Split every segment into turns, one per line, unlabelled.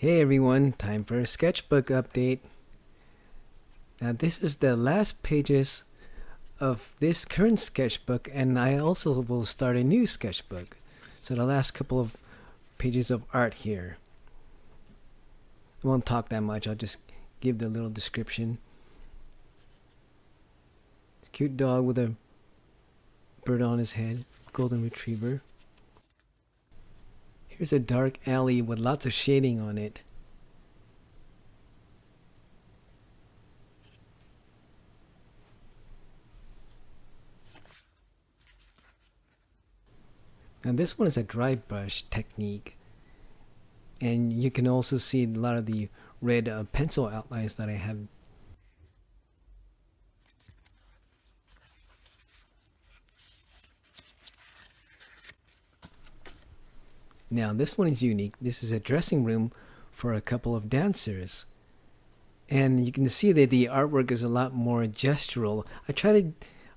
Hey everyone, time for a sketchbook update. Now this is the last pages of this current sketchbook, and I also will start a new sketchbook. So the last couple of pages of art here. I won't talk that much, I'll just give the little description. Cute dog with a bird on his head, golden retriever. Here's a dark alley with lots of shading on it. Now this one is a dry brush technique, and you can also see a lot of the red pencil outlines that I have. Now this one is unique. This is a dressing room for a couple of dancers, and you can see that the artwork is a lot more gestural.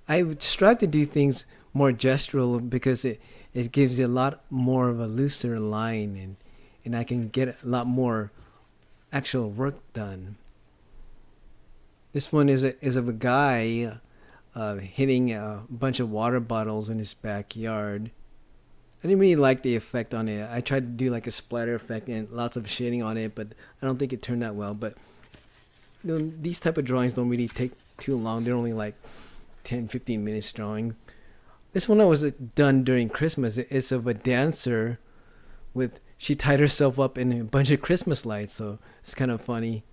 I would strive to do things more gestural because it gives you a lot more of a looser line, and I can get a lot more actual work done. This one is of a guy hitting a bunch of water bottles in his backyard. I didn't really like the effect on it. I tried to do like a splatter effect and lots of shading on it, but I don't think it turned out well. But these type of drawings don't really take too long. They're only like 10-15 minutes drawing. This one was done during Christmas. It's of a dancer she tied herself up in a bunch of Christmas lights, so it's kind of funny.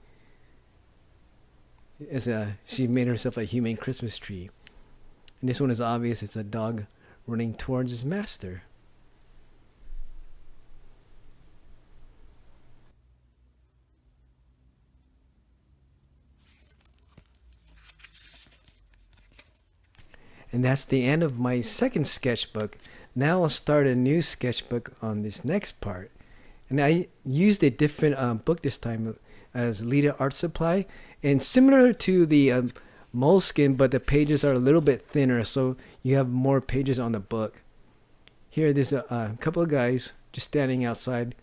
She made herself a human Christmas tree. And this one is obvious. It's a dog running towards his master. And that's the end of my second sketchbook. Now I'll start a new sketchbook on this next part. And I used a different book this time as Leda art supply. And similar to the moleskin, but the pages are a little bit thinner, so you have more pages on the book. Here there's a couple of guys just standing outside.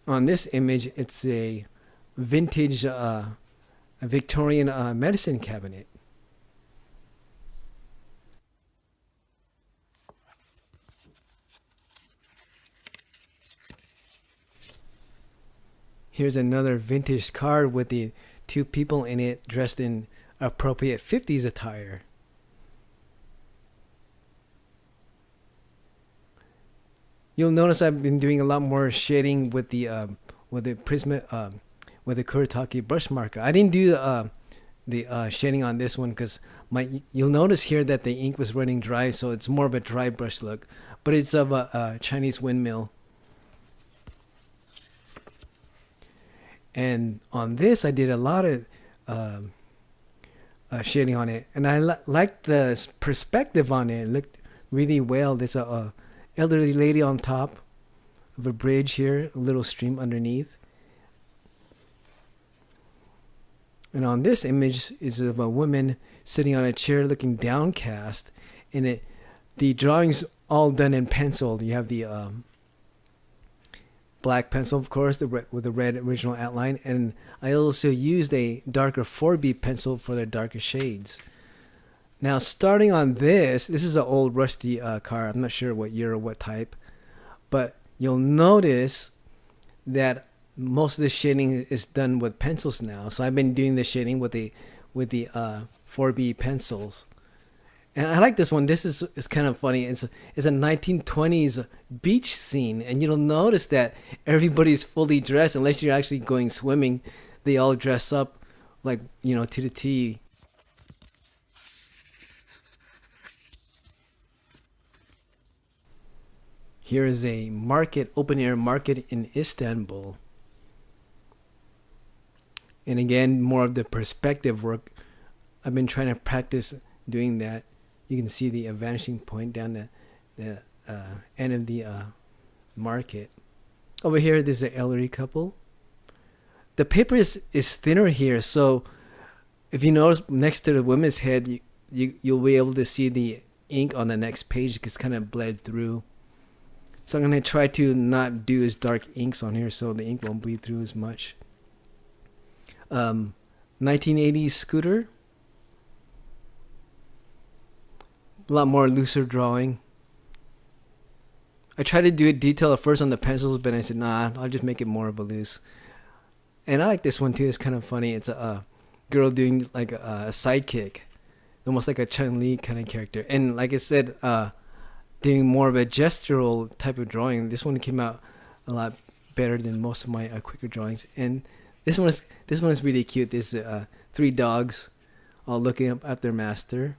On this image, it's a vintage a Victorian medicine cabinet. Here's another vintage card with the two people in it dressed in appropriate 50s attire. You'll notice I've been doing a lot more shading with the Prisma with the Kuretake brush marker. I didn't do the shading on this one because you'll notice here that the ink was running dry, so it's more of a dry brush look. But it's of a Chinese windmill. And on this, I did a lot of shading on it, and I liked the perspective on it. It looked really well. There's a elderly lady on top of a bridge here, a little stream underneath. And on this image is of a woman sitting on a chair looking downcast, and the drawing's all done in pencil. You have the black pencil, of course, with the red original outline, and I also used a darker 4B pencil for the darker shades. Now, starting on this is an old rusty car. I'm not sure what year or what type, but you'll notice that most of the shading is done with pencils now. So I've been doing the shading with the 4B pencils. And I like this one. This is kind of funny. It's a 1920s beach scene, and you'll notice that everybody's fully dressed unless you're actually going swimming. They all dress up like, to the T. Here is a market, open air market in Istanbul. And again, more of the perspective work. I've been trying to practice doing that. You can see the vanishing point down the end of the market. Over here, there's an elderly couple. The paper is thinner here, so if you notice next to the woman's head, you'll be able to see the ink on the next page because it's kind of bled through. So I'm going to try to not do as dark inks on here so the ink won't bleed through as much. 1980s scooter. A lot more looser drawing. I tried to do a detail at first on the pencils, but I said, nah, I'll just make it more of a loose. And I like this one too. It's kind of funny. It's a girl doing like a sidekick. Almost like a Chun-Li kind of character. And like I said, doing more of a gestural type of drawing. This one came out a lot better than most of my quicker drawings. And this one is really cute. There's 3 dogs all looking up at their master.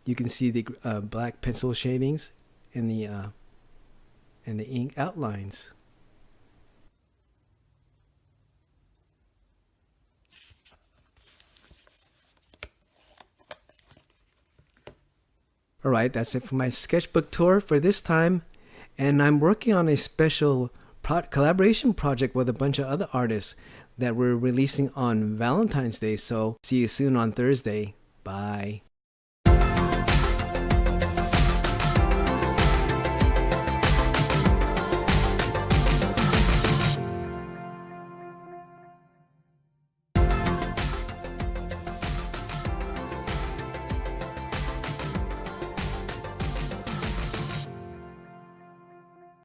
You can see the black pencil shadings in the ink outlines. Alright, that's it for my sketchbook tour for this time. And I'm working on a special collaboration project with a bunch of other artists that we're releasing on Valentine's Day. So see you soon on Thursday. Bye.